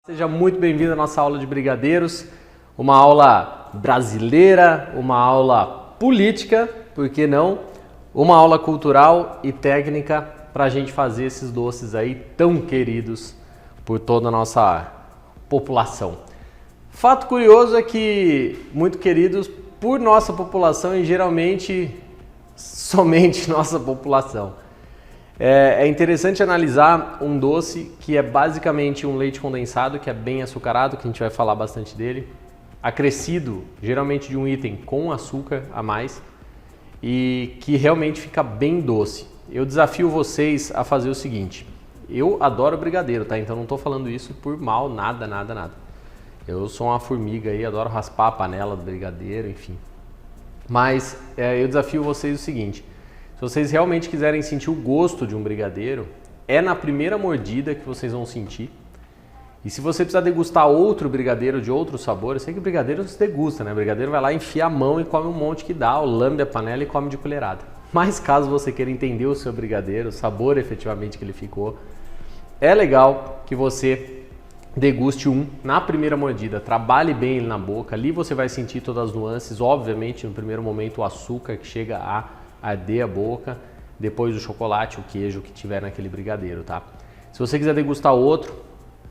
Seja muito bem-vindo à nossa aula de brigadeiros, uma aula brasileira, uma aula política, por que não? Uma aula cultural e técnica para a gente fazer esses doces aí tão queridos por toda a nossa população. Fato curioso é que muito queridos por nossa população e geralmente somente nossa população. É interessante analisar um doce que é basicamente um leite condensado, que é bem açucarado, que a gente vai falar bastante dele, acrescido geralmente de um item com açúcar a mais e que realmente fica bem doce. Eu desafio vocês a fazer o seguinte, eu adoro brigadeiro, tá? Então não estou falando isso por mal, nada. Eu sou uma formiga aí, adoro raspar a panela do brigadeiro, enfim. Mas eu desafio vocês o seguinte, se vocês realmente quiserem sentir o gosto de um brigadeiro, é na primeira mordida que vocês vão sentir. E se você precisar degustar outro brigadeiro de outro sabor, eu sei que brigadeiro se degusta, né? Brigadeiro vai lá, enfia a mão e come um monte que dá, ou lambe a panela e come de colherada. Mas caso você queira entender o seu brigadeiro, o sabor efetivamente que ele ficou, é legal que você deguste um na primeira mordida, trabalhe bem ele na boca, ali você vai sentir todas as nuances, obviamente no primeiro momento o açúcar que chega a arder a boca, depois o chocolate, o queijo que tiver naquele brigadeiro, tá? Se você quiser degustar outro,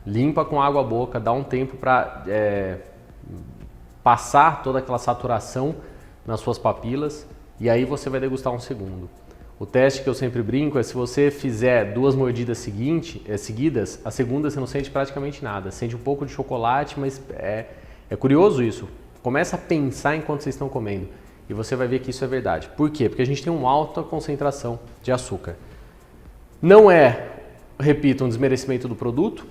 limpa com água a boca, dá um tempo para passar toda aquela saturação nas suas papilas e aí você vai degustar um segundo. O teste que eu sempre brinco é se você fizer duas mordidas seguidas, a segunda você não sente praticamente nada, sente um pouco de chocolate, mas é curioso isso. Começa a pensar enquanto vocês estão comendo. E você vai ver que isso é verdade. Por quê? Porque a gente tem uma alta concentração de açúcar. Não é, repito, um desmerecimento do produto.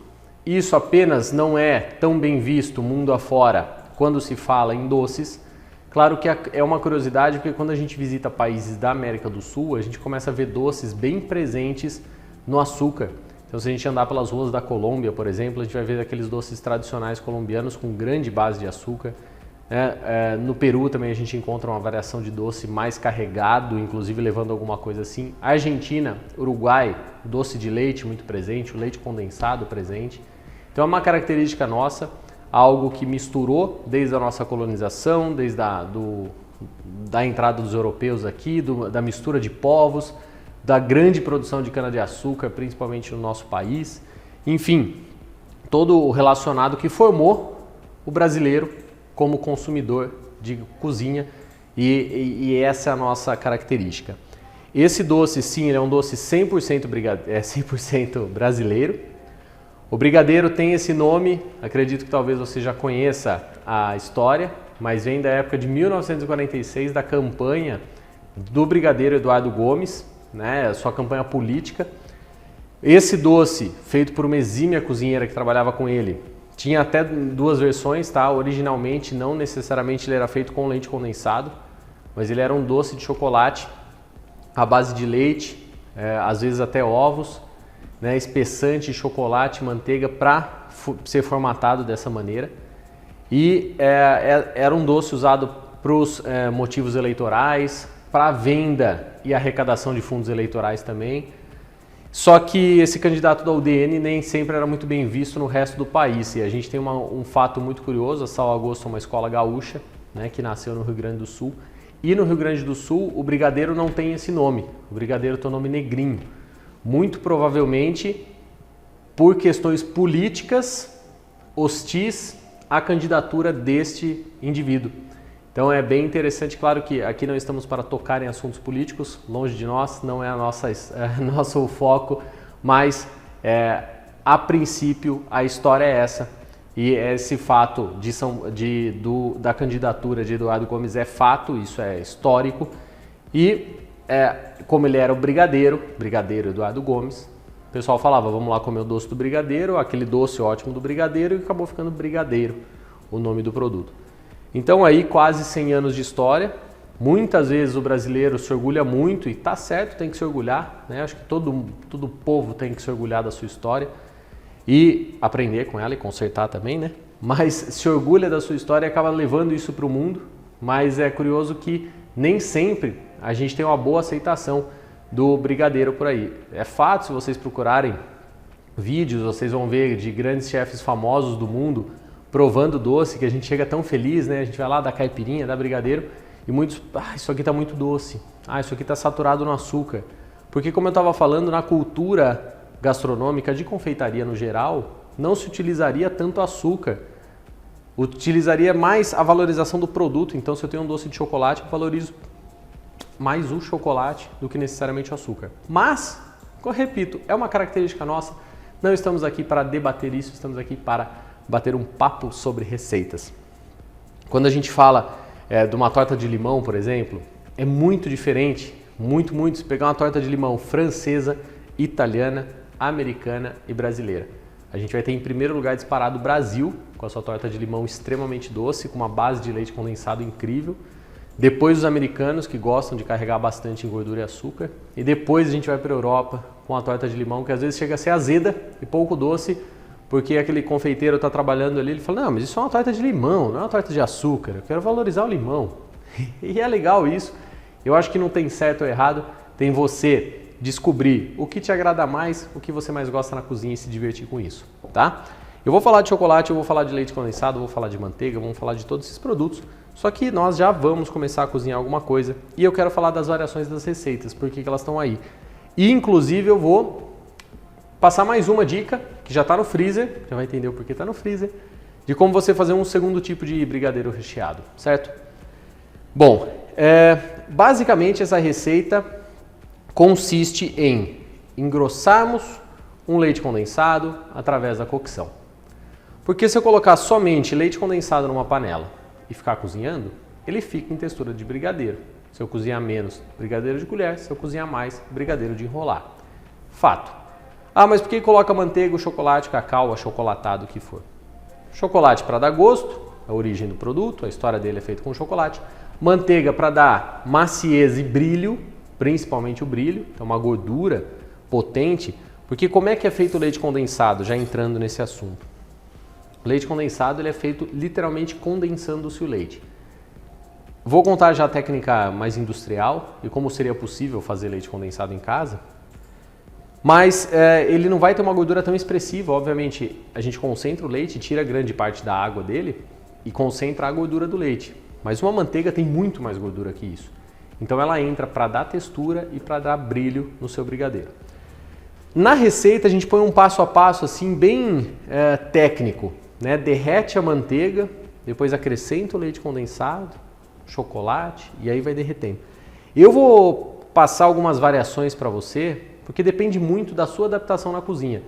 Isso apenas não é tão bem visto mundo afora quando se fala em doces. Claro que é uma curiosidade, porque quando a gente visita países da América do Sul, a gente começa a ver doces bem presentes no açúcar. Então, se a gente andar pelas ruas da Colômbia, por exemplo, a gente vai ver aqueles doces tradicionais colombianos com grande base de açúcar. No Peru também a gente encontra uma variação de doce mais carregado, inclusive levando alguma coisa assim. Argentina, Uruguai, doce de leite muito presente, o leite condensado presente. Então é uma característica nossa, algo que misturou desde a nossa colonização, desde da entrada dos europeus aqui, da mistura de povos, da grande produção de cana-de-açúcar, principalmente no nosso país. Enfim, todo o relacionado que formou o brasileiro como consumidor de cozinha e essa é a nossa característica. Esse doce, sim, ele é um doce 100% brasileiro. O brigadeiro tem esse nome, acredito que talvez você já conheça a história, mas vem da época de 1946, da campanha do brigadeiro Eduardo Gomes, né, sua campanha política. Esse doce, feito por uma exímia cozinheira que trabalhava com ele, tinha até duas versões, tá? Originalmente, não necessariamente ele era feito com leite condensado, mas ele era um doce de chocolate à base de leite, às vezes até ovos, né? Espessante, chocolate, manteiga para ser formatado dessa maneira. E era um doce usado para os motivos eleitorais, para venda e arrecadação de fundos eleitorais também. Só que esse candidato da UDN nem sempre era muito bem visto no resto do país. E a gente tem um fato muito curioso, a Sal Agosto é uma escola gaúcha, né, que nasceu no Rio Grande do Sul. E no Rio Grande do Sul o brigadeiro não tem esse nome, o brigadeiro tem o nome Negrinho. Muito provavelmente por questões políticas hostis à candidatura deste indivíduo. Então é bem interessante, claro que aqui não estamos para tocar em assuntos políticos, longe de nós, não é nosso foco, mas a princípio a história é essa. E esse fato da candidatura de Eduardo Gomes é fato, isso é histórico. E como ele era o brigadeiro Eduardo Gomes, o pessoal falava, vamos lá comer o doce do brigadeiro, aquele doce ótimo do brigadeiro, e acabou ficando brigadeiro o nome do produto. Então aí quase 100 anos de história, muitas vezes o brasileiro se orgulha muito, e tá certo, tem que se orgulhar, né? Acho que todo povo tem que se orgulhar da sua história e aprender com ela e consertar também, né? Mas se orgulha da sua história e acaba levando isso para o mundo, mas é curioso que nem sempre a gente tem uma boa aceitação do brigadeiro por aí. É fato, se vocês procurarem vídeos, vocês vão ver de grandes chefes famosos do mundo provando doce, que a gente chega tão feliz, né? A gente vai lá da caipirinha, da brigadeiro, e muitos, isso aqui tá muito doce, isso aqui tá saturado no açúcar. Porque como eu estava falando, na cultura gastronômica de confeitaria no geral, não se utilizaria tanto açúcar, utilizaria mais a valorização do produto. Então se eu tenho um doce de chocolate, eu valorizo mais o chocolate do que necessariamente o açúcar. Mas, eu repito, é uma característica nossa, não estamos aqui para debater isso, estamos aqui para bater um papo sobre receitas. Quando a gente fala de uma torta de limão, por exemplo, é muito diferente, muito, se pegar uma torta de limão francesa, italiana, americana e brasileira. A gente vai ter em primeiro lugar disparado o Brasil, com a sua torta de limão extremamente doce, com uma base de leite condensado incrível. Depois os americanos, que gostam de carregar bastante em gordura e açúcar. E depois a gente vai para a Europa com a torta de limão, que às vezes chega a ser azeda e pouco doce, porque aquele confeiteiro está trabalhando ali, ele fala, não, mas isso é uma torta de limão, não é uma torta de açúcar, eu quero valorizar o limão. E é legal isso. Eu acho que não tem certo ou errado, tem você descobrir o que te agrada mais, o que você mais gosta na cozinha e se divertir com isso, tá? Eu vou falar de chocolate, eu vou falar de leite condensado, eu vou falar de manteiga, vamos falar de todos esses produtos, só que nós já vamos começar a cozinhar alguma coisa e eu quero falar das variações das receitas, por que elas estão aí. E inclusive eu vou passar mais uma dica, que já está no freezer, já vai entender o porquê está no freezer, de como você fazer um segundo tipo de brigadeiro recheado, certo? Bom, basicamente essa receita consiste em engrossarmos um leite condensado através da cocção. Porque se eu colocar somente leite condensado numa panela e ficar cozinhando, ele fica em textura de brigadeiro. Se eu cozinhar menos, brigadeiro de colher, se eu cozinhar mais, brigadeiro de enrolar. Fato. Mas por que coloca manteiga, o chocolate, cacau, achocolatado, o que for? Chocolate para dar gosto, a origem do produto, a história dele é feita com chocolate. Manteiga para dar maciez e brilho, principalmente o brilho, então uma gordura potente, porque como é que é feito o leite condensado, já entrando nesse assunto? O leite condensado ele é feito literalmente condensando-se o leite. Vou contar já a técnica mais industrial e como seria possível fazer leite condensado em casa, mas ele não vai ter uma gordura tão expressiva, obviamente a gente concentra o leite, tira grande parte da água dele e concentra a gordura do leite, mas uma manteiga tem muito mais gordura que isso. Então ela entra para dar textura e para dar brilho no seu brigadeiro. Na receita a gente põe um passo a passo assim bem técnico, né? Derrete a manteiga, depois acrescenta o leite condensado, chocolate e aí vai derretendo. Eu vou passar algumas variações para você, porque depende muito da sua adaptação na cozinha.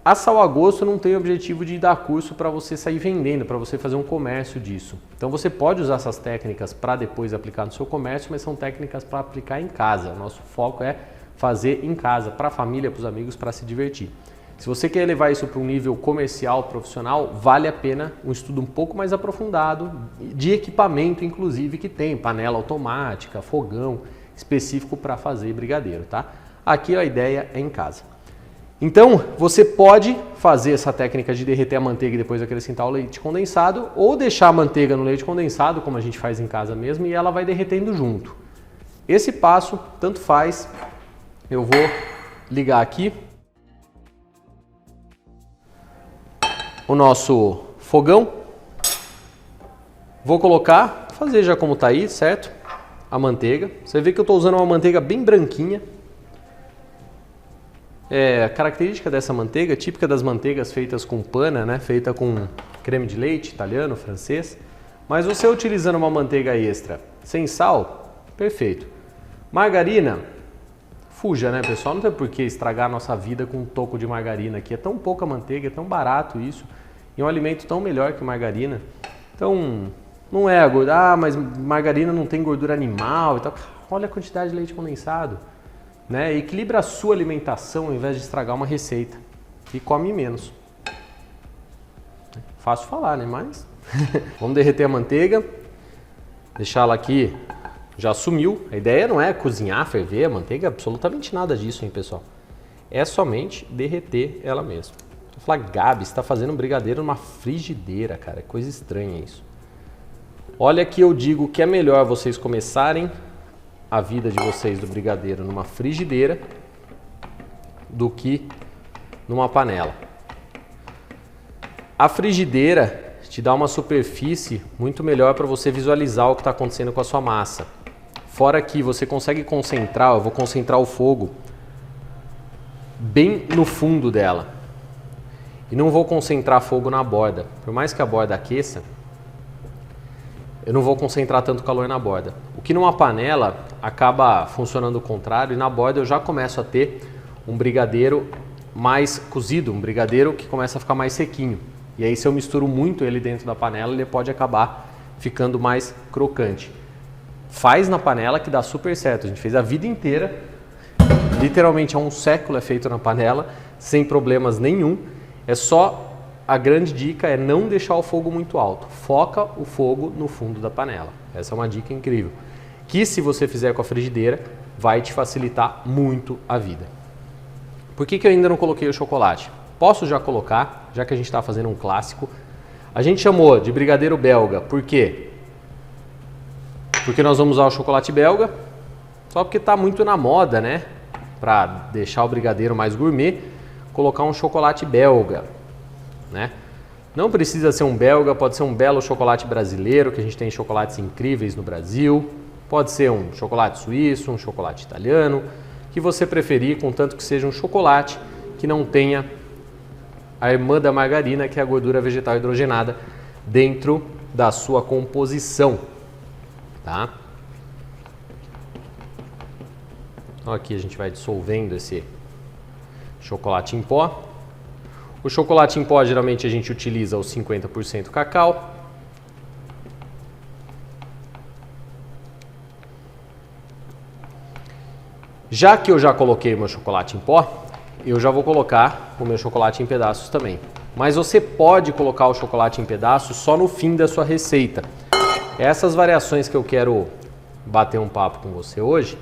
A Sal a Gosto não tem o objetivo de dar curso para você sair vendendo, para você fazer um comércio disso. Então você pode usar essas técnicas para depois aplicar no seu comércio, mas são técnicas para aplicar em casa. O nosso foco é fazer em casa, para a família, para os amigos, para se divertir. Se você quer levar isso para um nível comercial, profissional, vale a pena um estudo um pouco mais aprofundado, de equipamento inclusive que tem, panela automática, fogão específico para fazer brigadeiro, tá? Aqui a ideia é em casa. Então, você pode fazer essa técnica de derreter a manteiga e depois acrescentar o leite condensado ou deixar a manteiga no leite condensado, como a gente faz em casa mesmo, e ela vai derretendo junto. Esse passo, tanto faz, eu vou ligar aqui o nosso fogão. Vou colocar, fazer já como está aí, certo? A manteiga. Você vê que eu estou usando uma manteiga bem branquinha. A característica dessa manteiga, típica das manteigas feitas com pana, né? Feita com creme de leite italiano, francês. Mas você utilizando uma manteiga extra sem sal, perfeito. Margarina, fuja, né, pessoal? Não tem por que estragar a nossa vida com um toco de margarina aqui. É tão pouca manteiga, é tão barato isso. E é um alimento tão melhor que margarina. Então, não é a gordura, mas margarina não tem gordura animal e tal. Olha a quantidade de leite condensado. Né? Equilibra a sua alimentação ao invés de estragar uma receita e come menos. Fácil falar, né? Mas vamos derreter a manteiga, deixar ela aqui, já sumiu. A ideia não é cozinhar, ferver a manteiga, absolutamente nada disso, hein, pessoal? É somente derreter ela mesmo. Eu falar, Gabi, você está fazendo um brigadeiro numa frigideira, cara, é coisa estranha isso. Olha que eu digo que é melhor vocês começarem a vida de vocês do brigadeiro numa frigideira do que numa panela. A frigideira te dá uma superfície muito melhor para você visualizar o que está acontecendo com a sua massa. Fora que você consegue concentrar, eu vou concentrar o fogo bem no fundo dela. E não vou concentrar fogo na borda. Por mais que a borda aqueça, eu não vou concentrar tanto calor na borda. O que numa panela acaba funcionando o contrário, e na borda eu já começo a ter um brigadeiro mais cozido, um brigadeiro que começa a ficar mais sequinho. E aí se eu misturo muito ele dentro da panela, ele pode acabar ficando mais crocante. Faz na panela que dá super certo. A gente fez a vida inteira, literalmente há um século é feito na panela, sem problemas nenhum. É só, a grande dica é não deixar o fogo muito alto. Foca o fogo no fundo da panela. Essa é uma dica incrível. Que se você fizer com a frigideira, vai te facilitar muito a vida. Por que eu ainda não coloquei o chocolate? Posso já colocar, já que a gente está fazendo um clássico. A gente chamou de brigadeiro belga, por quê? Porque nós vamos usar o chocolate belga, só porque está muito na moda, né? Para deixar o brigadeiro mais gourmet, colocar um chocolate belga, né? Não precisa ser um belga, pode ser um belo chocolate brasileiro, que a gente tem chocolates incríveis no Brasil. Pode ser um chocolate suíço, um chocolate italiano, que você preferir, contanto que seja um chocolate que não tenha a irmã da margarina, que é a gordura vegetal hidrogenada, dentro da sua composição, tá? Então aqui a gente vai dissolvendo esse chocolate em pó. O chocolate em pó geralmente a gente utiliza os 50% cacau. Já que eu já coloquei o meu chocolate em pó, eu já vou colocar o meu chocolate em pedaços também. Mas você pode colocar o chocolate em pedaços só no fim da sua receita. Essas variações que eu quero bater um papo com você hoje.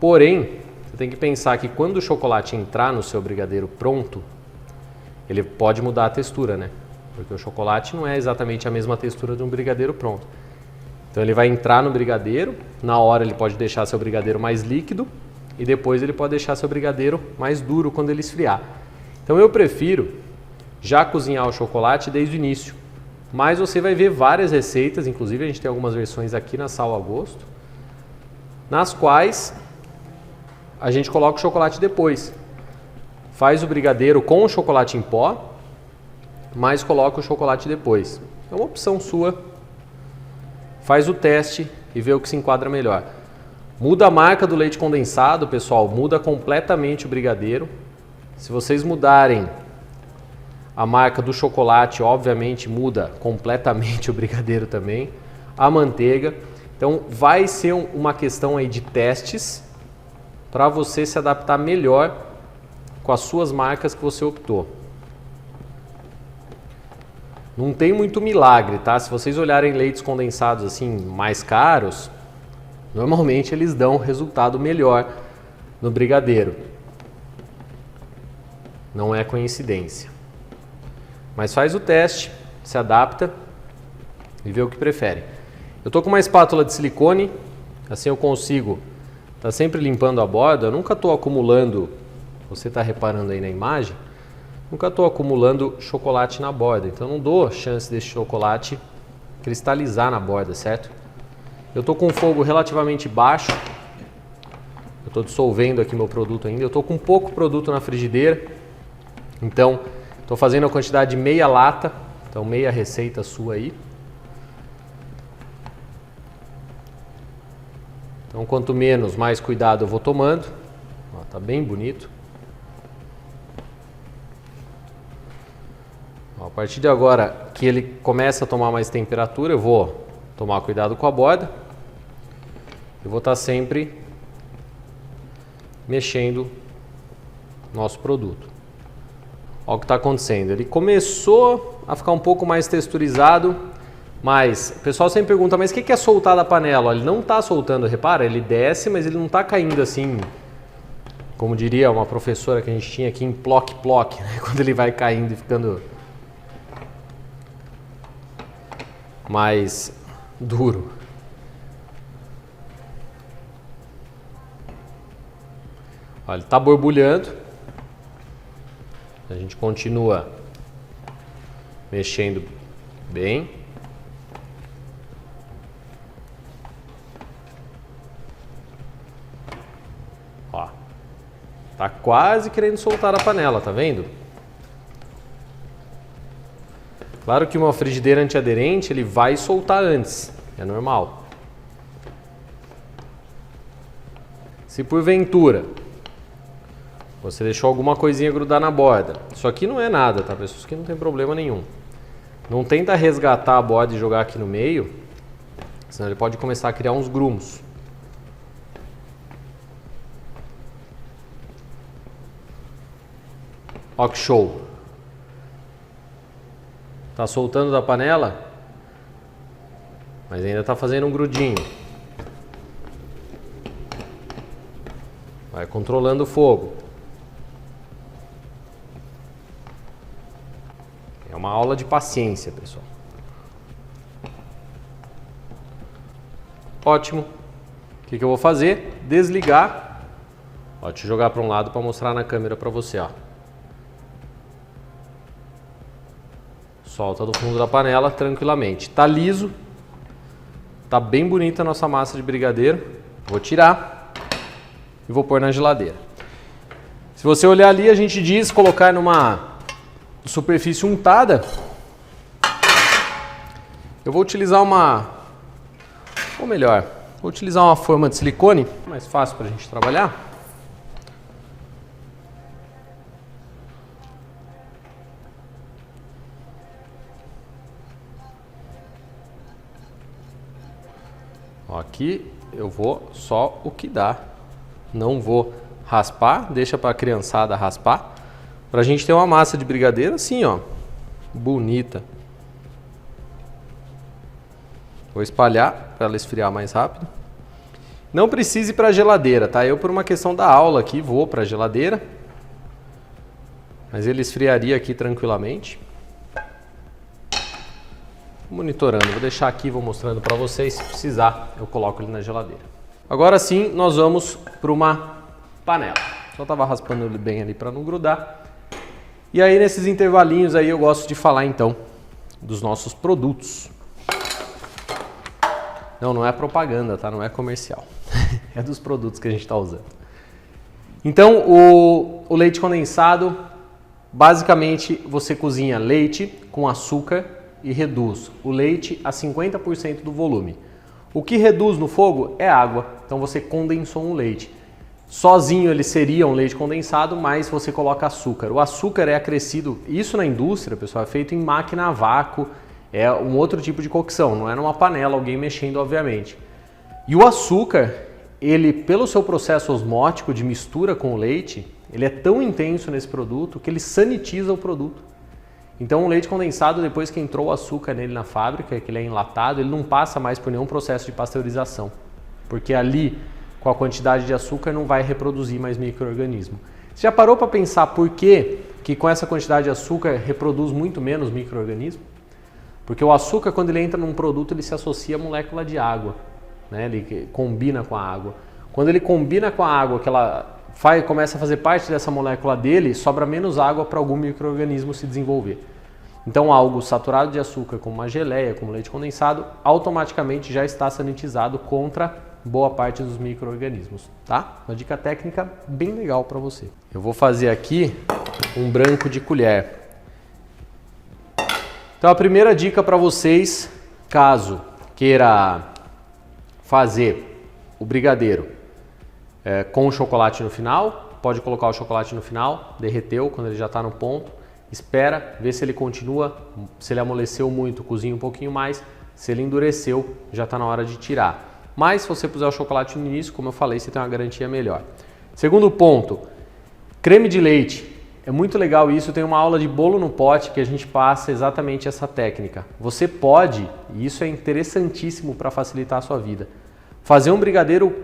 Porém, você tem que pensar que quando o chocolate entrar no seu brigadeiro pronto, ele pode mudar a textura, né? Porque o chocolate não é exatamente a mesma textura de um brigadeiro pronto. Então ele vai entrar no brigadeiro, na hora ele pode deixar seu brigadeiro mais líquido e depois ele pode deixar seu brigadeiro mais duro quando ele esfriar. Então eu prefiro já cozinhar o chocolate desde o início. Mas você vai ver várias receitas, inclusive a gente tem algumas versões aqui na Sal a Gosto, nas quais a gente coloca o chocolate depois. Faz o brigadeiro com o chocolate em pó, mas coloca o chocolate depois. É uma opção sua. Faz o teste e vê o que se enquadra melhor. Muda a marca do leite condensado, pessoal, muda completamente o brigadeiro. Se vocês mudarem a marca do chocolate, obviamente muda completamente o brigadeiro também. A manteiga. Então vai ser uma questão aí de testes para você se adaptar melhor com as suas marcas que você optou. Não tem muito milagre, tá? Se vocês olharem leites condensados assim mais caros, normalmente eles dão resultado melhor no brigadeiro. Não é coincidência. Mas faz o teste, se adapta e vê o que prefere. Eu tô com uma espátula de silicone, assim eu consigo estar sempre limpando a borda. Eu nunca estou acumulando, você está reparando aí na imagem, nunca estou acumulando chocolate na borda, então não dou chance desse chocolate cristalizar na borda, certo? Eu estou com um fogo relativamente baixo, eu estou dissolvendo aqui meu produto ainda, eu estou com pouco produto na frigideira, então estou fazendo a quantidade de meia lata, então meia receita sua aí. Então quanto menos, mais cuidado eu vou tomando. Ó, tá bem bonito. A partir de agora que ele começa a tomar mais temperatura, eu vou tomar cuidado com a borda. Eu vou estar sempre mexendo nosso produto. Olha o que está acontecendo. Ele começou a ficar um pouco mais texturizado, mas o pessoal sempre pergunta, mas o que é soltar da panela? Ele não está soltando, repara, ele desce, mas ele não está caindo assim, como diria uma professora que a gente tinha aqui em ploc-ploc, né? Quando ele vai caindo e ficando mais duro. Ó, ele está borbulhando. A gente continua mexendo bem. Ó, tá quase querendo soltar a panela, tá vendo? Claro que uma frigideira antiaderente ele vai soltar antes, é normal. Se porventura você deixou alguma coisinha grudar na borda, isso aqui não é nada, tá pessoal? Isso aqui não tem problema nenhum. Não tenta resgatar a borda e jogar aqui no meio, senão ele pode começar a criar uns grumos. Ó que show! Tá soltando da panela, mas ainda tá fazendo um grudinho. Vai controlando o fogo. É uma aula de paciência, pessoal. Ótimo. O que eu vou fazer? Desligar. Ó, deixa eu jogar para um lado para mostrar na câmera para você, ó. Solta do fundo da panela tranquilamente. Tá liso. Tá bem bonita a nossa massa de brigadeiro. Vou tirar e vou pôr na geladeira. Se você olhar ali, a gente diz colocar numa superfície untada. Eu vou utilizar ou melhor, vou utilizar uma forma de silicone, mais fácil para a gente trabalhar. Ó, aqui eu vou só o que dá, não vou raspar, deixa para a criançada raspar. Pra gente ter uma massa de brigadeiro assim, ó, bonita. Vou espalhar para ela esfriar mais rápido. Não precise ir para a geladeira, tá? Eu, por uma questão da aula aqui, vou para a geladeira. Mas ele esfriaria aqui tranquilamente. Monitorando, vou deixar aqui, vou mostrando para vocês. Se precisar, eu coloco ele na geladeira. Agora sim, nós vamos para uma panela. Só tava raspando ele bem ali para não grudar. E aí, nesses intervalinhos aí, eu gosto de falar, então, dos nossos produtos. Não é propaganda, tá? Não é comercial. É dos produtos que a gente está usando. Então, o leite condensado, basicamente, você cozinha leite com açúcar e reduz o leite a 50% do volume. O que reduz no fogo é água. Então, você condensou um leite. Sozinho ele seria um leite condensado, mas você coloca açúcar. O açúcar é acrescido, isso na indústria, pessoal, é feito em máquina a vácuo, é um outro tipo de cocção, não é numa panela, alguém mexendo, obviamente. E o açúcar, ele, pelo seu processo osmótico de mistura com o leite, ele é tão intenso nesse produto que ele sanitiza o produto. Então o leite condensado, depois que entrou o açúcar nele na fábrica, que ele é enlatado, ele não passa mais por nenhum processo de pasteurização, porque ali, com a quantidade de açúcar, não vai reproduzir mais micro-organismo. Você já parou para pensar por que com essa quantidade de açúcar reproduz muito menos micro-organismo? Porque o açúcar, quando ele entra num produto, ele se associa à molécula de água, né? Ele combina com a água. Quando ele combina com a água, que ela começa a fazer parte dessa molécula dele, sobra menos água para algum micro-organismo se desenvolver. Então algo saturado de açúcar, como uma geleia, como leite condensado, automaticamente já está sanitizado contra boa parte dos micro-organismos, tá? Uma dica técnica bem legal para você. Eu vou fazer aqui um branco de colher. Então a primeira dica para vocês, caso queira fazer o brigadeiro com o chocolate no final, pode colocar o chocolate no final, derreteu quando ele já está no ponto, espera, vê se ele continua, se ele amoleceu muito, cozinha um pouquinho mais, se ele endureceu, já está na hora de tirar. Mas se você puser o chocolate no início, como eu falei, você tem uma garantia melhor. Segundo ponto, creme de leite. É muito legal isso, tem uma aula de bolo no pote que a gente passa exatamente essa técnica. Você pode, e isso é interessantíssimo para facilitar a sua vida, fazer um brigadeiro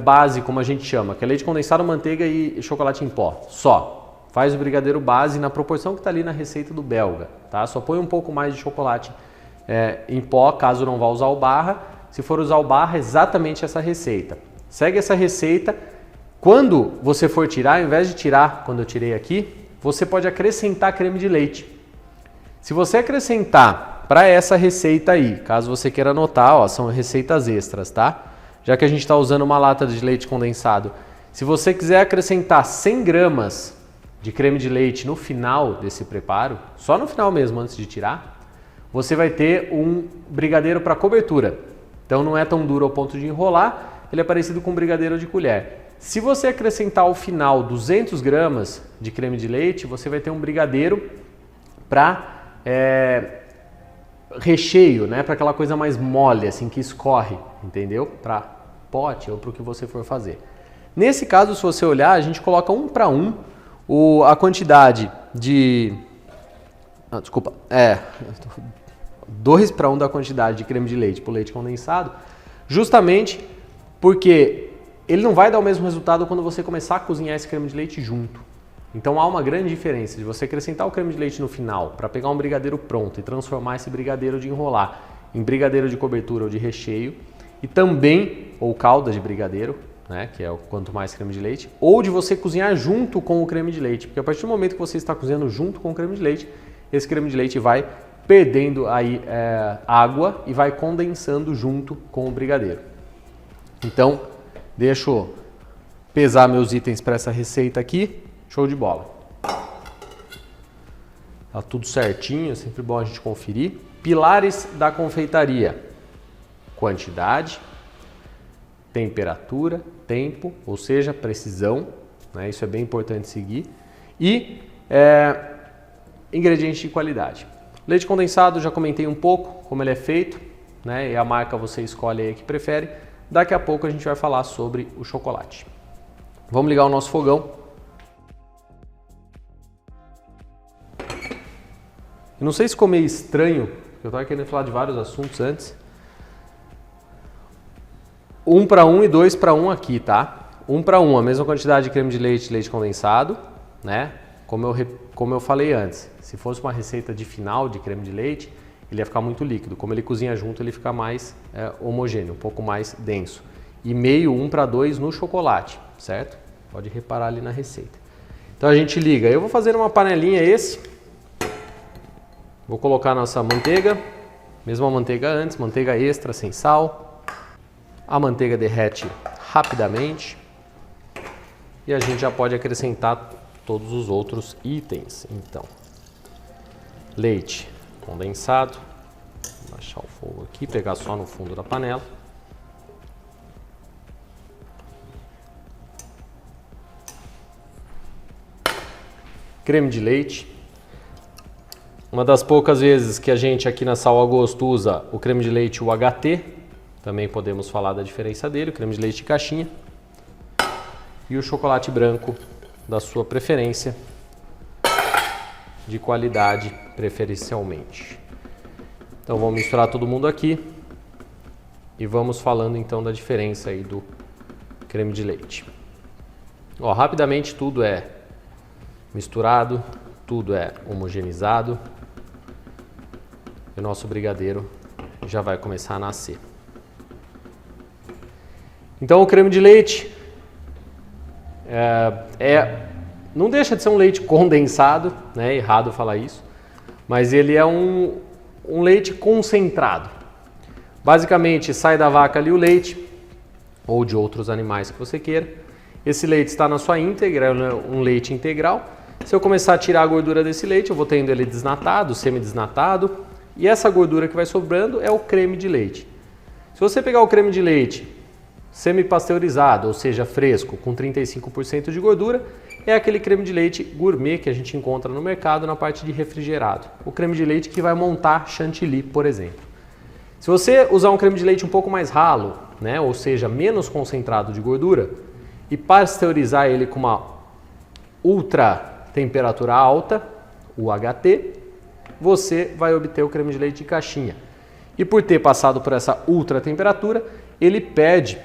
base, como a gente chama, que é leite condensado, manteiga e chocolate em pó, só. Faz o brigadeiro base na proporção que está ali na receita do belga, tá? Só põe um pouco mais de chocolate em pó, caso não vá usar o barra. Se for usar o barra, exatamente essa receita. Segue essa receita Quando você for tirar, ao invés de tirar, quando eu tirei aqui, você pode acrescentar creme de leite. Se você acrescentar para essa receita aí, caso você queira anotar, ó, são receitas extras, tá? Já que a gente está usando uma lata de leite condensado, se você quiser acrescentar 100 gramas de creme de leite no final desse preparo, só no final mesmo, antes de tirar, você vai ter um brigadeiro para cobertura. Então não é tão duro ao ponto de enrolar, ele é parecido com um brigadeiro de colher. Se você acrescentar ao final 200 gramas de creme de leite, você vai ter um brigadeiro para recheio, né? Para aquela coisa mais mole, assim, que escorre, entendeu? Para pote ou para o que você for fazer. Nesse caso, se você olhar, a gente coloca 1 para 1 a quantidade de... 2 para 1 da quantidade de creme de leite para o leite condensado, justamente porque ele não vai dar o mesmo resultado quando você começar a cozinhar esse creme de leite junto. Então há uma grande diferença de você acrescentar o creme de leite no final para pegar um brigadeiro pronto e transformar esse brigadeiro de enrolar em brigadeiro de cobertura ou de recheio e também, ou calda de brigadeiro, né, que é o quanto mais creme de leite, ou de você cozinhar junto com o creme de leite, porque a partir do momento que você está cozinhando junto com o creme de leite, esse creme de leite vai perdendo aí água e vai condensando junto com o brigadeiro. Então, deixa eu pesar meus itens para essa receita aqui. Show de bola. Tá tudo certinho, é sempre bom a gente conferir. Pilares da confeitaria: quantidade, temperatura, tempo, ou seja, precisão, né? Isso é bem importante seguir. E ingredientes de qualidade. Leite condensado, já comentei um pouco como ele é feito, né? E a marca você escolhe aí que prefere. Daqui a pouco a gente vai falar sobre o chocolate. Vamos ligar o nosso fogão. Eu não sei se ficou meio estranho, eu estava querendo falar de vários assuntos antes. 1 para 1 e 2 para 1 aqui, tá? 1 para 1, a mesma quantidade de creme de leite e leite condensado, né? Como eu falei antes, se fosse uma receita de final de creme de leite, ele ia ficar muito líquido. Como ele cozinha junto, ele fica mais homogêneo, um pouco mais denso. E meio 1 para 2 no chocolate, certo? Pode reparar ali na receita. Então a gente liga. Eu vou fazer uma panelinha Vou colocar a nossa manteiga, mesma manteiga antes, manteiga extra sem sal. A manteiga derrete rapidamente e a gente já pode acrescentar todos os outros itens. Então, leite condensado, vou baixar o fogo aqui, pegar só no fundo da panela. Creme de leite. Uma das poucas vezes que a gente aqui na Sal a Gosto usa o creme de leite UHT, também podemos falar da diferença dele, o creme de leite de caixinha. E o chocolate branco da sua preferência, de qualidade preferencialmente. Então vamos misturar todo mundo aqui e vamos falando então da diferença aí do creme de leite. Ó, rapidamente tudo é misturado, tudo é homogeneizado. E o nosso brigadeiro já vai começar a nascer. Então o creme de leite não deixa de ser um leite condensado, né? É errado falar isso, mas ele é um leite concentrado. Basicamente sai da vaca ali o leite, ou de outros animais que você queira. Esse leite está na sua íntegra, é um leite integral. Se eu começar a tirar a gordura desse leite, eu vou tendo ele desnatado, semi-desnatado, e essa gordura que vai sobrando é o creme de leite. Se você pegar o creme de leite semi-pasteurizado, ou seja, fresco, com 35% de gordura, é aquele creme de leite gourmet que a gente encontra no mercado na parte de refrigerado. O creme de leite que vai montar chantilly, por exemplo. Se você usar um creme de leite um pouco mais ralo, né, ou seja, menos concentrado de gordura, e pasteurizar ele com uma ultra temperatura alta, UHT, você vai obter o creme de leite de caixinha. E por ter passado por essa ultra temperatura, ele perde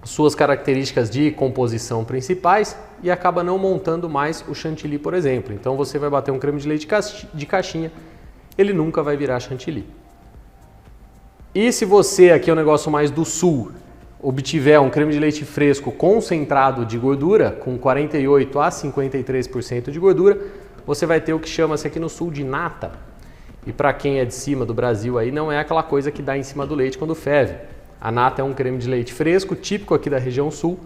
suas características de composição principais e acaba não montando mais o chantilly, por exemplo. Então você vai bater um creme de leite de caixinha, ele nunca vai virar chantilly. E se você, aqui é um negócio mais do sul, obtiver um creme de leite fresco concentrado de gordura, com 48 a 53% de gordura, você vai ter o que chama-se aqui no sul de nata. E para quem é de cima do Brasil aí, não é aquela coisa que dá em cima do leite quando ferve. A nata é um creme de leite fresco, típico aqui da região sul,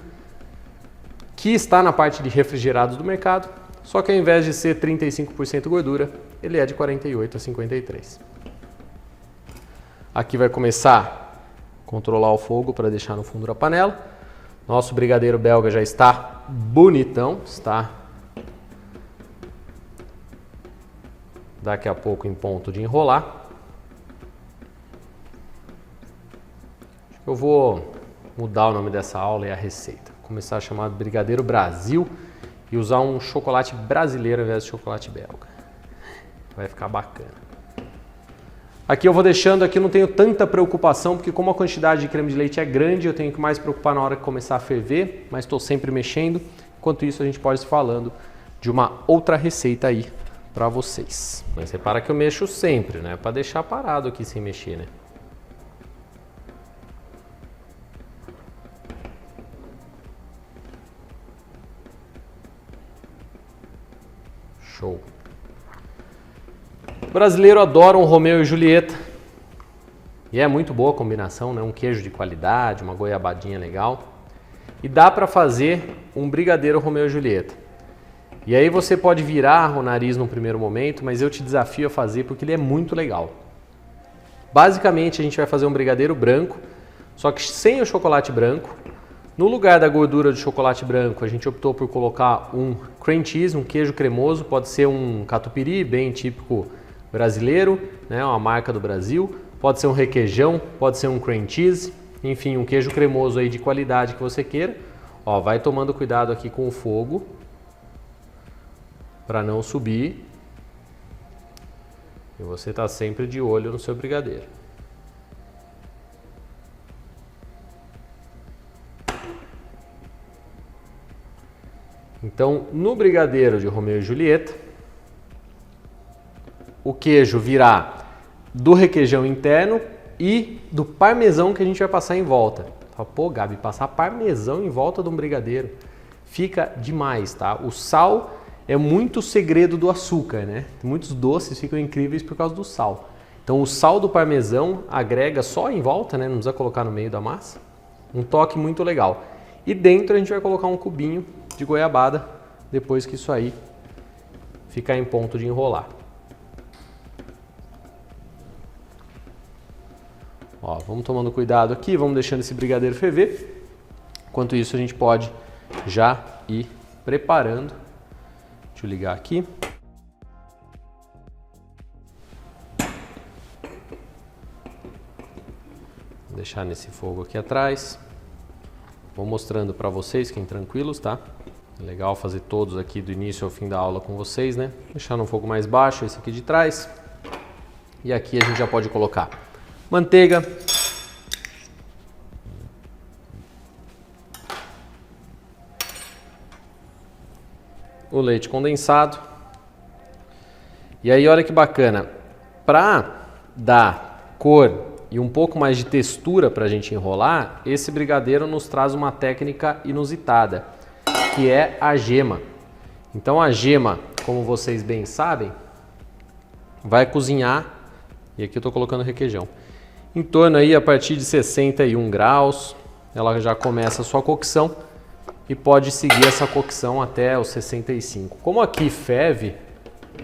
que está na parte de refrigerados do mercado, só que ao invés de ser 35% gordura, ele é de 48 a 53%. Aqui vai começar a controlar o fogo para deixar no fundo da panela. Nosso brigadeiro belga já está bonitão, está daqui a pouco em ponto de enrolar. Eu vou mudar o nome dessa aula e a receita. Começar a chamar de Brigadeiro Brasil e usar um chocolate brasileiro ao invés de chocolate belga. Vai ficar bacana. Aqui eu vou deixando, aqui não tenho tanta preocupação, porque como a quantidade de creme de leite é grande, eu tenho que mais preocupar na hora que começar a ferver, mas estou sempre mexendo. Enquanto isso, a gente pode ir falando de uma outra receita aí para vocês. Mas repara que eu mexo sempre, né? Para deixar parado aqui sem mexer, né? Show. O brasileiro adora um Romeu e Julieta. E é muito boa a combinação, né? Um queijo de qualidade, uma goiabadinha legal. E dá para fazer um brigadeiro Romeu e Julieta. E aí você pode virar o nariz no primeiro momento, mas eu te desafio a fazer porque ele é muito legal. Basicamente a gente vai fazer um brigadeiro branco, só que sem o chocolate branco. No lugar da gordura do chocolate branco, a gente optou por colocar um cream cheese, um queijo cremoso, pode ser um catupiry, bem típico brasileiro, né, uma marca do Brasil, pode ser um requeijão, pode ser um cream cheese, enfim, um queijo cremoso aí de qualidade que você queira. Ó, vai tomando cuidado aqui com o fogo, para não subir, e você está sempre de olho no seu brigadeiro. Então, no brigadeiro de Romeu e Julieta, o queijo virá do requeijão interno e do parmesão que a gente vai passar em volta. Pô, Gabi, passar parmesão em volta de um brigadeiro fica demais, tá? O sal é muito segredo do açúcar, né? Muitos doces ficam incríveis por causa do sal. Então, o sal do parmesão agrega só em volta, né? Não precisa colocar no meio da massa. Um toque muito legal. E dentro a gente vai colocar um cubinho de goiabada, depois que isso aí ficar em ponto de enrolar. Ó, vamos tomando cuidado aqui, vamos deixando esse brigadeiro ferver. Enquanto isso a gente pode já ir preparando. Deixa eu ligar aqui. Vou deixar nesse fogo aqui atrás. Vou mostrando para vocês, fiquem tranquilos, tá? É legal fazer todos aqui do início ao fim da aula com vocês, né? Deixar no fogo mais baixo, esse aqui de trás. E aqui a gente já pode colocar manteiga. O leite condensado. E aí, olha que bacana. Para dar cor e um pouco mais de textura para a gente enrolar, esse brigadeiro nos traz uma técnica inusitada, que é a gema. Então a gema, como vocês bem sabem, vai cozinhar, e aqui eu estou colocando requeijão, em torno aí a partir de 61 graus, ela já começa a sua cocção e pode seguir essa cocção até os 65. Como aqui ferve,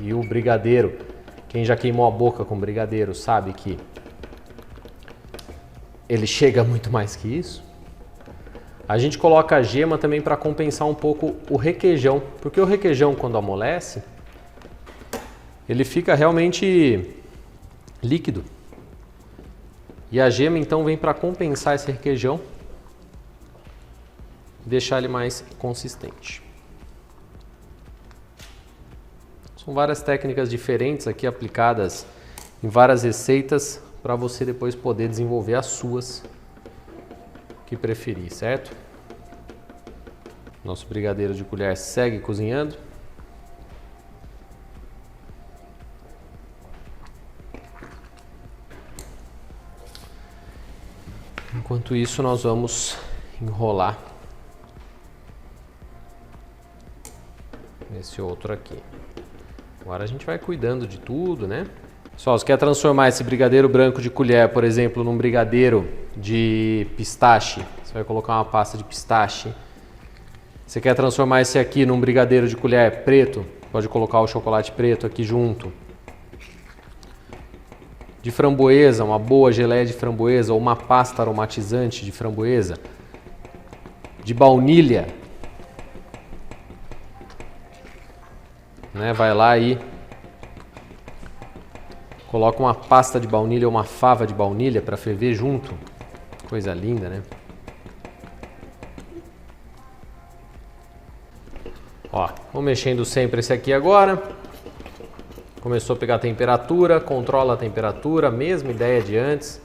e o brigadeiro, quem já queimou a boca com brigadeiro sabe que ele chega muito mais que isso. A gente coloca a gema também para compensar um pouco o requeijão, porque o requeijão quando amolece, ele fica realmente líquido. E a gema então vem para compensar esse requeijão e deixar ele mais consistente. São várias técnicas diferentes aqui aplicadas em várias receitas para você depois poder desenvolver as suas que preferir, certo? Nosso brigadeiro de colher segue cozinhando. Enquanto isso, nós vamos enrolar esse outro aqui. Agora a gente vai cuidando de tudo, né? Pessoal, você quer transformar esse brigadeiro branco de colher, por exemplo, num brigadeiro de pistache? Você vai colocar uma pasta de pistache. Você quer transformar esse aqui num brigadeiro de colher preto? Pode colocar o chocolate preto aqui junto. De framboesa, uma boa geleia de framboesa ou uma pasta aromatizante de framboesa. De baunilha. Né? Vai lá e coloca uma pasta de baunilha ou uma fava de baunilha para ferver junto. Coisa linda, né? Ó, vou mexendo sempre esse aqui agora. Começou a pegar a temperatura, controla a temperatura, mesma ideia de antes.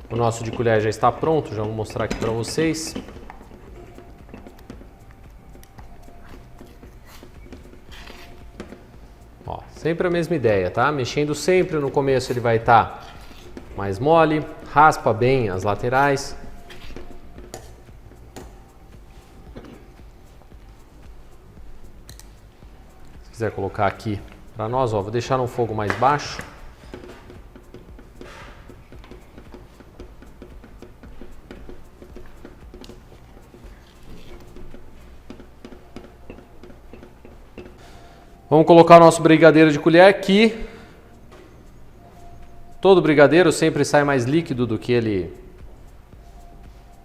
O nosso de colher já está pronto, já vou mostrar aqui para vocês. Ó, sempre a mesma ideia, tá? Mexendo sempre, no começo ele vai estar mais mole, raspa bem as laterais. Se quiser colocar aqui para nós, ó, vou deixar no fogo mais baixo. Vamos colocar o nosso brigadeiro de colher aqui. Todo brigadeiro sempre sai mais líquido do que ele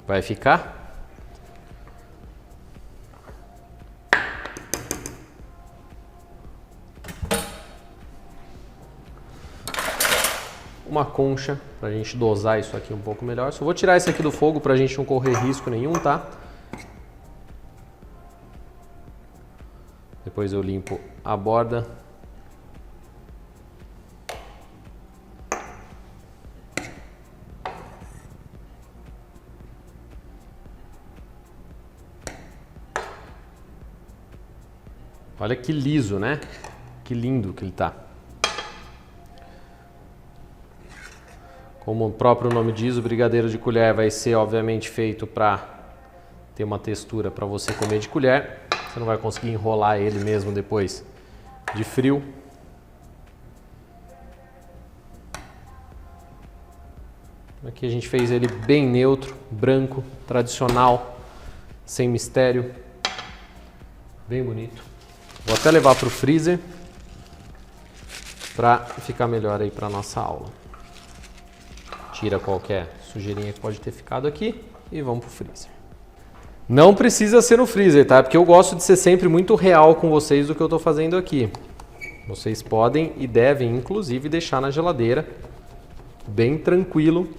vai ficar. Uma concha para a gente dosar isso aqui um pouco melhor. Só vou tirar isso aqui do fogo para a gente não correr risco nenhum, tá? Depois eu limpo a borda. Olha que liso, né? Que lindo que ele tá. Como o próprio nome diz, o brigadeiro de colher vai ser obviamente feito para ter uma textura para você comer de colher. Você não vai conseguir enrolar ele mesmo depois de frio. Aqui a gente fez ele bem neutro, branco, tradicional, sem mistério. Bem bonito. Vou até levar para o freezer para ficar melhor aí para nossa aula. Tira qualquer sujeirinha que pode ter ficado aqui e vamos para o freezer. Não precisa ser no freezer, tá? Porque eu gosto de ser sempre muito real com vocês do que eu estou fazendo aqui. Vocês podem e devem, inclusive, deixar na geladeira, bem tranquilo,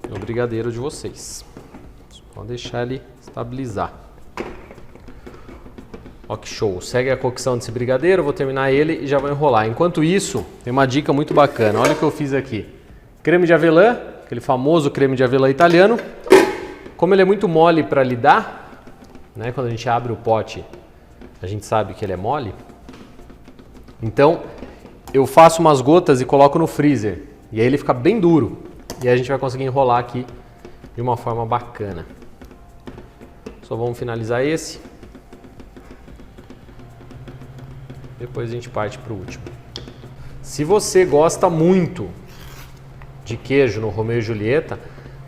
o brigadeiro de vocês. Pode deixar ele estabilizar. Ó que show, segue a cocção desse brigadeiro, vou terminar ele e já vou enrolar. Enquanto isso, tem uma dica muito bacana, olha o que eu fiz aqui. Creme de avelã, aquele famoso creme de avelã italiano. Como ele é muito mole para lidar, né, quando a gente abre o pote, a gente sabe que ele é mole. Então, eu faço umas gotas e coloco no freezer, e aí ele fica bem duro. E aí a gente vai conseguir enrolar aqui de uma forma bacana. Só vamos finalizar esse. Depois a gente parte para o último. Se você gosta muito de queijo no Romeu e Julieta,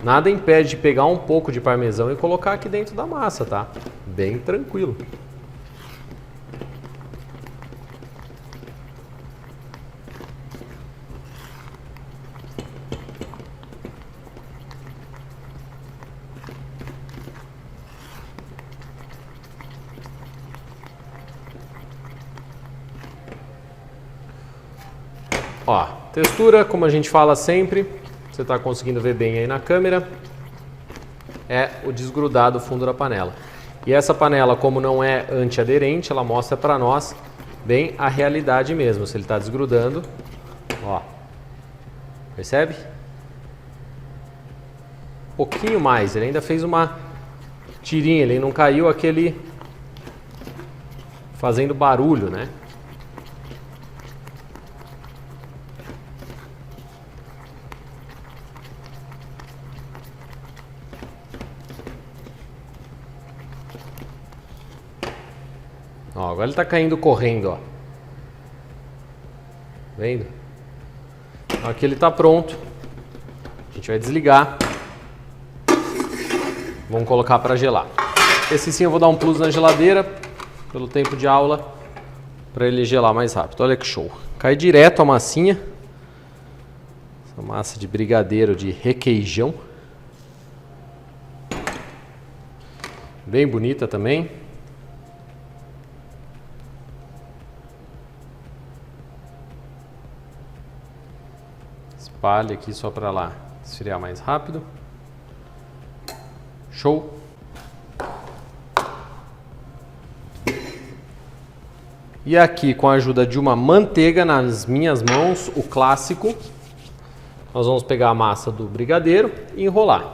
nada impede de pegar um pouco de parmesão e colocar aqui dentro da massa, tá? Bem tranquilo. Ó, textura, como a gente fala sempre, você está conseguindo ver bem aí na câmera, é o desgrudar do fundo da panela. E essa panela, como não é antiaderente, ela mostra para nós bem a realidade mesmo, se ele está desgrudando. Ó, percebe? Um pouquinho mais, ele ainda fez uma tirinha, ele não caiu aquele fazendo barulho, né? Ó, agora ele tá caindo correndo, ó. Vendo? Aqui ele tá pronto. A gente vai desligar. Vamos colocar para gelar. Esse sim eu vou dar um plus na geladeira, pelo tempo de aula, para ele gelar mais rápido. Olha que show. Cai direto a massinha. Essa massa de brigadeiro de requeijão. Bem bonita também. Espalha aqui só para lá esfriar mais rápido. Show! E aqui, com a ajuda de uma manteiga nas minhas mãos, o clássico, nós vamos pegar a massa do brigadeiro e enrolar.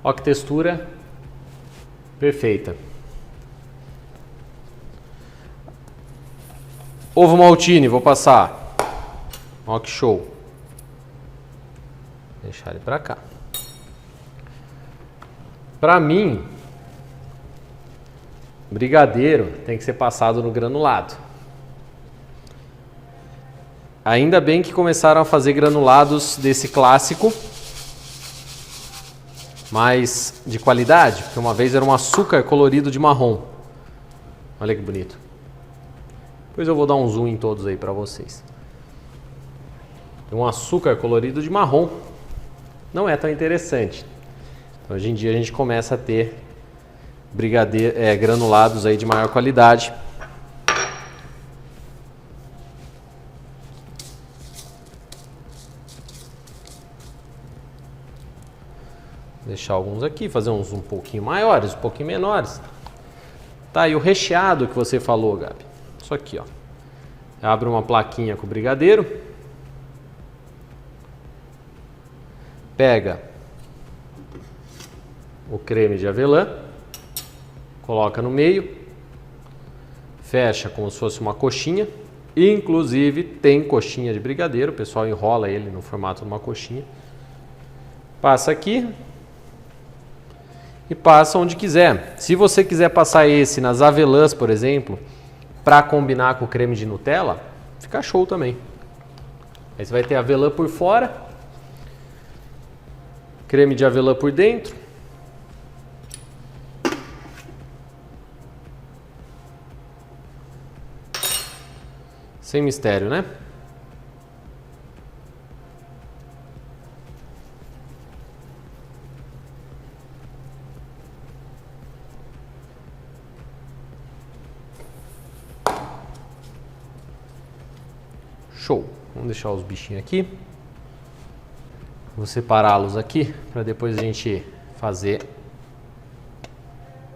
Olha que textura perfeita. Ovo maltine, vou passar. Olha que show. Vou deixar ele para cá. Para mim, brigadeiro tem que ser passado no granulado. Ainda bem que começaram a fazer granulados desse clássico, mas de qualidade, porque uma vez era um açúcar colorido de marrom. Olha que bonito. Depois eu vou dar um zoom em todos aí para vocês. Um açúcar colorido de marrom não é tão interessante. Então, hoje em dia a gente começa a ter granulados aí de maior qualidade. Vou deixar alguns aqui, fazer uns um pouquinho maiores, um pouquinho menores. Tá, e o recheado que você falou, Gabi? Isso aqui, ó. Abre uma plaquinha com o brigadeiro. Pega o creme de avelã, coloca no meio, fecha como se fosse uma coxinha. Inclusive tem coxinha de brigadeiro, o pessoal enrola ele no formato de uma coxinha. Passa aqui e passa onde quiser. Se você quiser passar esse nas avelãs, por exemplo, para combinar com o creme de Nutella, fica show também. Aí você vai ter avelã por fora, creme de avelã por dentro. Sem mistério, né? Show. Vamos deixar os bichinhos aqui. Vou separá-los aqui para depois a gente fazer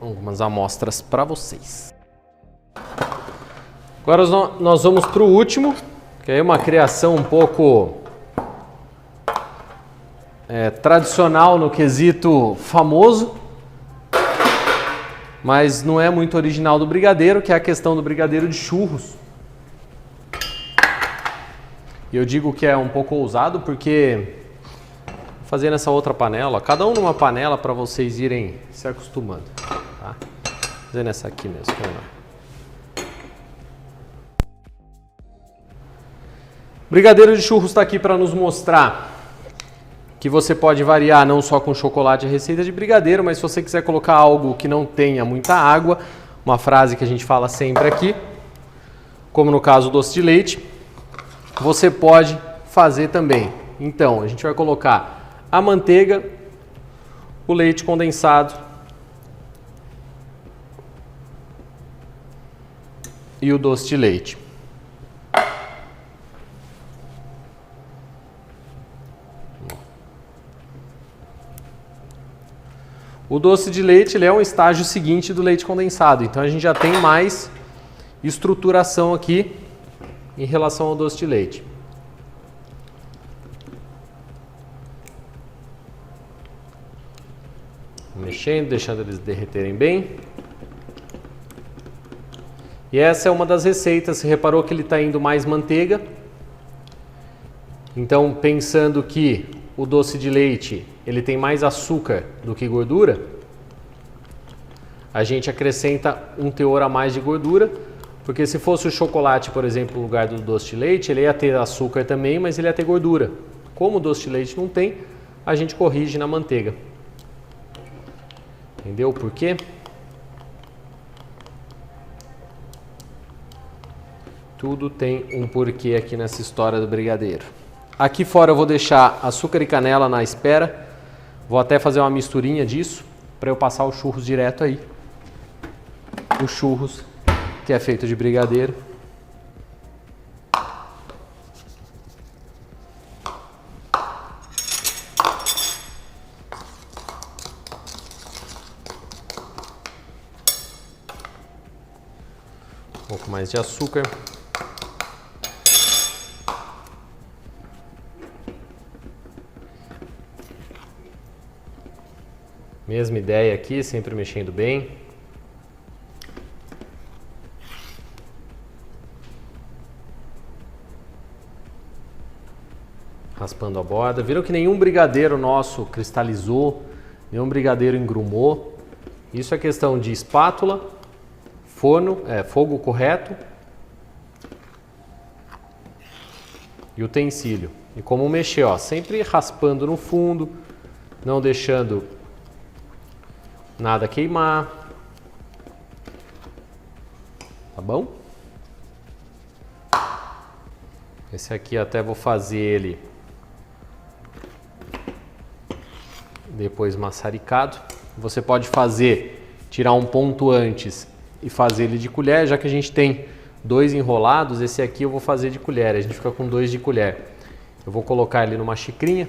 algumas amostras para vocês. Agora nós vamos para o último, que é uma criação um pouco tradicional no quesito famoso, mas não é muito original do brigadeiro, que é a questão do brigadeiro de churros. E eu digo que é um pouco ousado porque fazer nessa outra panela, cada um numa panela para vocês irem se acostumando, tá? Fazer nessa aqui mesmo, que é melhor. Brigadeiro de churros está aqui para nos mostrar que você pode variar não só com chocolate a receita de brigadeiro, mas se você quiser colocar algo que não tenha muita água, uma frase que a gente fala sempre aqui, como no caso do doce de leite, você pode fazer também. Então, a gente vai colocar a manteiga, o leite condensado e o doce de leite. O doce de leite ele é um estágio seguinte do leite condensado, então a gente já tem mais estruturação aqui em relação ao doce de leite. Mexendo, deixando eles derreterem bem. E essa é uma das receitas, você reparou que ele está indo mais manteiga. Então, pensando que o doce de leite ele tem mais açúcar do que gordura, a gente acrescenta um teor a mais de gordura, porque se fosse o chocolate, por exemplo, no lugar do doce de leite, ele ia ter açúcar também, mas ele ia ter gordura. Como o doce de leite não tem, a gente corrige na manteiga. Entendeu por quê? Tudo tem um porquê aqui nessa história do brigadeiro. Aqui fora eu vou deixar açúcar e canela na espera. Vou até fazer uma misturinha disso para eu passar os churros direto aí. Os churros que é feito de brigadeiro. Um pouco mais de açúcar. Mesma ideia aqui, sempre mexendo bem. Raspando a borda. Viram que nenhum brigadeiro nosso cristalizou, nenhum brigadeiro engrumou. Isso é questão de espátula, forno, fogo correto e utensílio. E como mexer, ó, sempre raspando no fundo, não deixando nada queimar. Tá bom? Esse aqui até vou fazer ele depois maçaricado. Você pode tirar um ponto antes e fazer ele de colher, já que a gente tem 2 enrolados, esse aqui eu vou fazer de colher, a gente fica com 2 de colher. Eu vou colocar ele numa xicrinha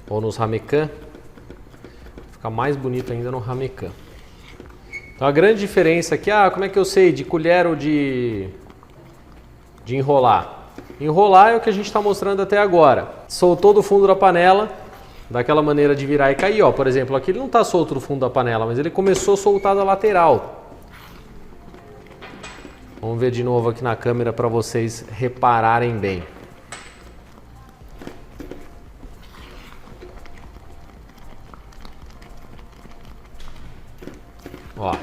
ou nos ramequã. Fica mais bonito ainda no ramequã. Então a grande diferença aqui, como é que eu sei de colher ou de enrolar? Enrolar é o que a gente está mostrando até agora. Soltou do fundo da panela, daquela maneira de virar e cair. Ó, por exemplo, aqui ele não está solto do fundo da panela, mas ele começou a soltar da lateral. Vamos ver de novo aqui na câmera para vocês repararem bem. Ó,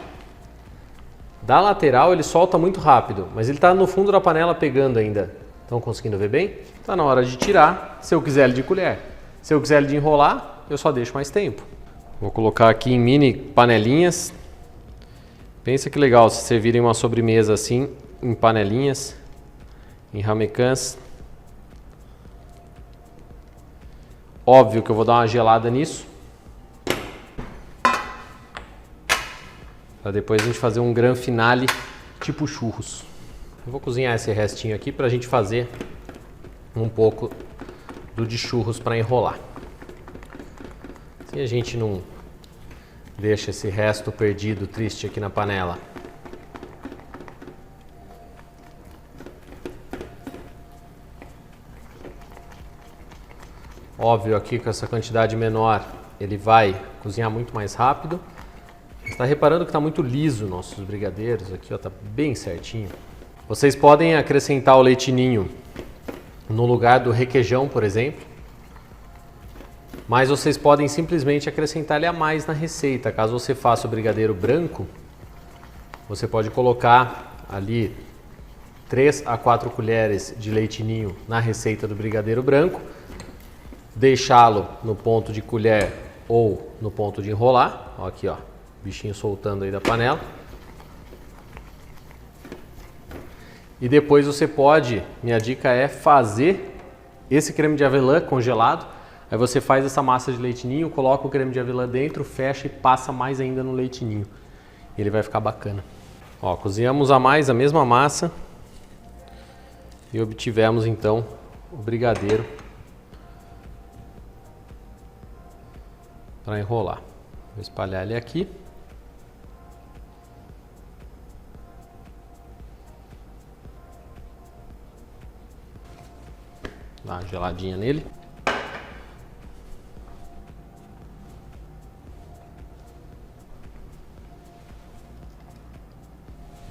da lateral ele solta muito rápido, mas ele está no fundo da panela pegando ainda. Estão conseguindo ver bem? Está na hora de tirar, se eu quiser ele de colher. Se eu quiser ele de enrolar, eu só deixo mais tempo. Vou colocar aqui em mini panelinhas. Pensa que legal se servirem uma sobremesa assim, em panelinhas, em ramecãs. Óbvio que eu vou dar uma gelada nisso, para depois a gente fazer um gran finale tipo churros. Eu vou cozinhar esse restinho aqui para a gente fazer um pouco do de churros para enrolar. Assim a gente não deixa esse resto perdido, triste aqui na panela. Óbvio aqui com essa quantidade menor ele vai cozinhar muito mais rápido. Você está reparando que está muito liso nossos brigadeiros aqui, ó, tá bem certinho. Vocês podem acrescentar o leite ninho no lugar do requeijão, por exemplo. Mas vocês podem simplesmente acrescentar ele a mais na receita. Caso você faça o brigadeiro branco, você pode colocar ali 3 a 4 colheres de leite ninho na receita do brigadeiro branco, deixá-lo no ponto de colher ou no ponto de enrolar. Ó, aqui, ó, bichinho soltando aí da panela. E depois você pode, minha dica é fazer esse creme de avelã congelado. Aí você faz essa massa de leite ninho, coloca o creme de avelã dentro, fecha e passa mais ainda no leite ninho. Ele vai ficar bacana. Ó, cozinhamos a mais a mesma massa e obtivemos então o brigadeiro para enrolar. Vou espalhar ele aqui. Dá uma geladinha nele.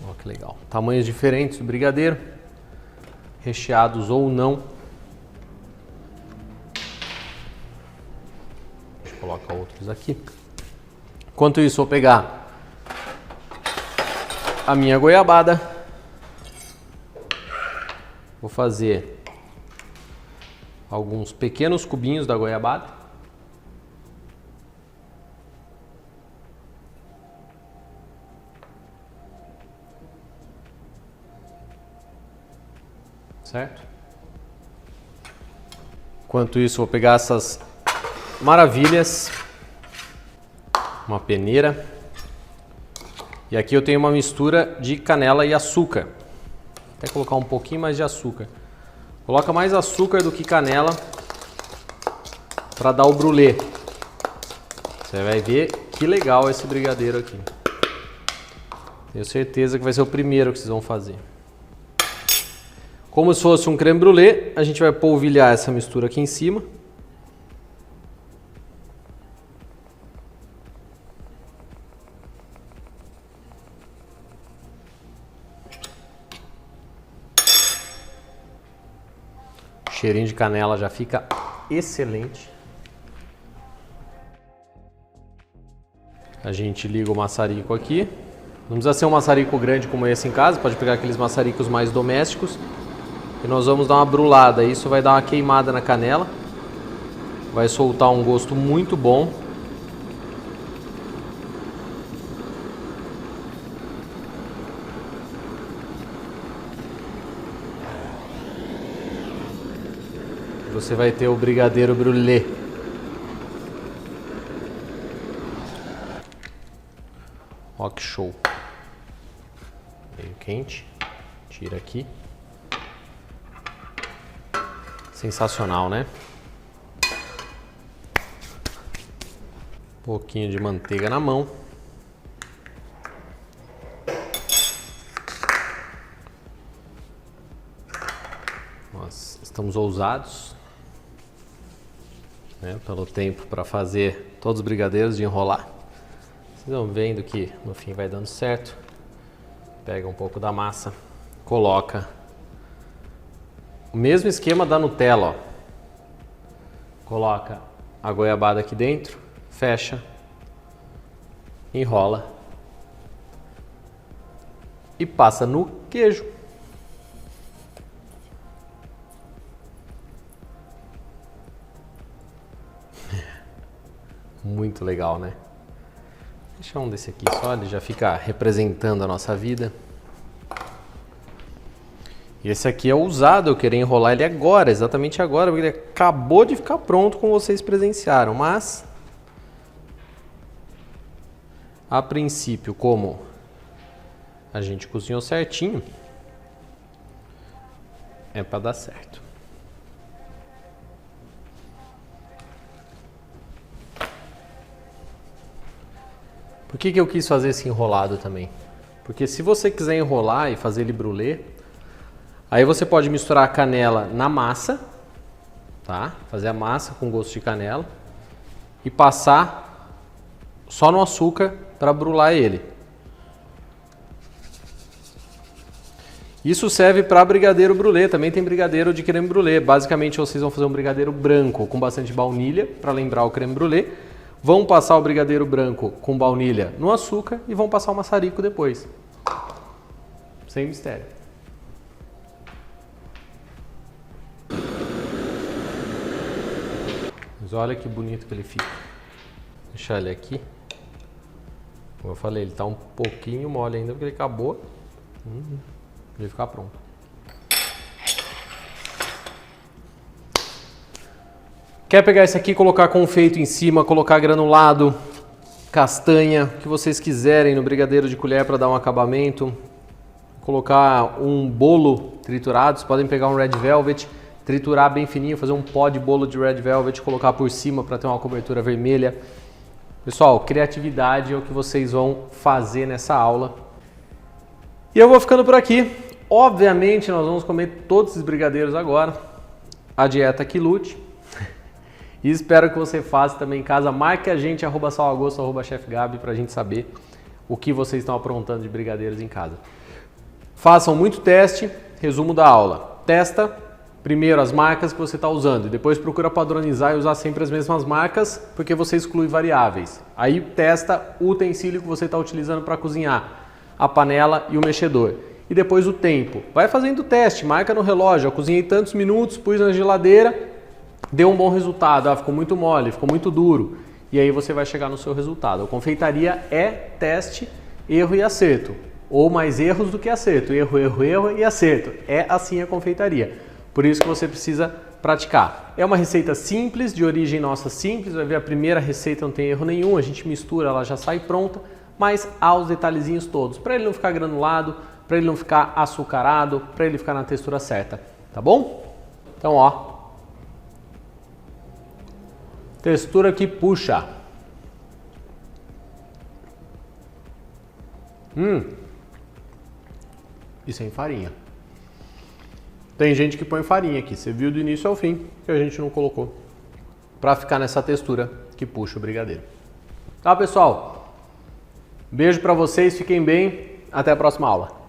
Ó, que legal. Tamanhos diferentes do brigadeiro, recheados ou não. Deixa eu colocar outros aqui. Enquanto isso, vou pegar a minha goiabada. Vou fazer alguns pequenos cubinhos da goiabada. Certo? Enquanto isso, vou pegar essas maravilhas, uma peneira, e aqui eu tenho uma mistura de canela e açúcar. Vou até colocar um pouquinho mais de açúcar. Coloca mais açúcar do que canela para dar o brulê. Você vai ver que legal esse brigadeiro aqui. Tenho certeza que vai ser o primeiro que vocês vão fazer. Como se fosse um creme brulee, a gente vai polvilhar essa mistura aqui em cima. O cheirinho de canela já fica excelente. A gente liga o maçarico aqui. Não precisa ser um maçarico grande como esse em casa, pode pegar aqueles maçaricos mais domésticos. E nós vamos dar uma brulada, isso vai dar uma queimada na canela. Vai soltar um gosto muito bom. Você vai ter o brigadeiro brulê. Ó que show. Meio quente. Tira aqui. Sensacional, né? Um pouquinho de manteiga na mão. Nós estamos ousados, né, pelo tempo para fazer todos os brigadeiros de enrolar. Vocês vão vendo que no fim vai dando certo. Pega um pouco da massa, coloca o mesmo esquema da Nutella, ó. Coloca a goiabada aqui dentro, fecha, enrola e passa no queijo. Muito legal, né? Deixa um desse aqui só, ele já fica representando a nossa vida. E esse aqui é ousado, eu querer enrolar ele agora, exatamente agora, porque ele acabou de ficar pronto como vocês presenciaram. Mas, a princípio, como a gente cozinhou certinho, é para dar certo. Por que eu quis fazer esse enrolado também? Porque se você quiser enrolar e fazer ele brulê, aí você pode misturar a canela na massa, tá? Fazer a massa com gosto de canela e passar só no açúcar para brular ele. Isso serve para brigadeiro brulê, também tem brigadeiro de creme brulê. Basicamente vocês vão fazer um brigadeiro branco com bastante baunilha para lembrar o creme brulê. Vão passar o brigadeiro branco com baunilha no açúcar e vão passar o maçarico depois. Sem mistério. Mas olha que bonito que ele fica. Vou deixar ele aqui. Como eu falei, ele está um pouquinho mole ainda porque ele acabou de ficar pronto. Quer pegar esse aqui, colocar confeito em cima, colocar granulado, castanha, o que vocês quiserem no brigadeiro de colher para dar um acabamento. Colocar um bolo triturado, vocês podem pegar um Red Velvet, triturar bem fininho, fazer um pó de bolo de Red Velvet, colocar por cima para ter uma cobertura vermelha. Pessoal, criatividade é o que vocês vão fazer nessa aula. E eu vou ficando por aqui. Obviamente nós vamos comer todos esses brigadeiros agora. A dieta que lute. E espero que você faça também em casa. Marque a gente, @salagosto, @chefgabi, para a gente saber o que vocês estão aprontando de brigadeiros em casa. Façam muito teste. Resumo da aula. Testa, primeiro as marcas que você está usando e depois procura padronizar e usar sempre as mesmas marcas, porque você exclui variáveis. Aí testa o utensílio que você está utilizando para cozinhar, a panela e o mexedor. E depois o tempo. Vai fazendo o teste, marca no relógio. Eu cozinhei tantos minutos, pus na geladeira, deu um bom resultado. Ficou muito mole, ficou muito duro. E aí você vai chegar no seu resultado. A confeitaria é teste, erro e acerto. Ou mais erros do que acerto. Erro, erro, erro e acerto. É assim a confeitaria. Por isso que você precisa praticar. É uma receita simples, de origem nossa simples. Vai ver a primeira receita não tem erro nenhum. A gente mistura, ela já sai pronta. Mas há os detalhezinhos todos. Para ele não ficar granulado, para ele não ficar açucarado, para ele ficar na textura certa. Tá bom? Então, ó. Textura que puxa. E sem farinha. Tem gente que põe farinha aqui. Você viu do início ao fim que a gente não colocou. Para ficar nessa textura que puxa o brigadeiro. Tá, pessoal? Beijo para vocês. Fiquem bem. Até a próxima aula.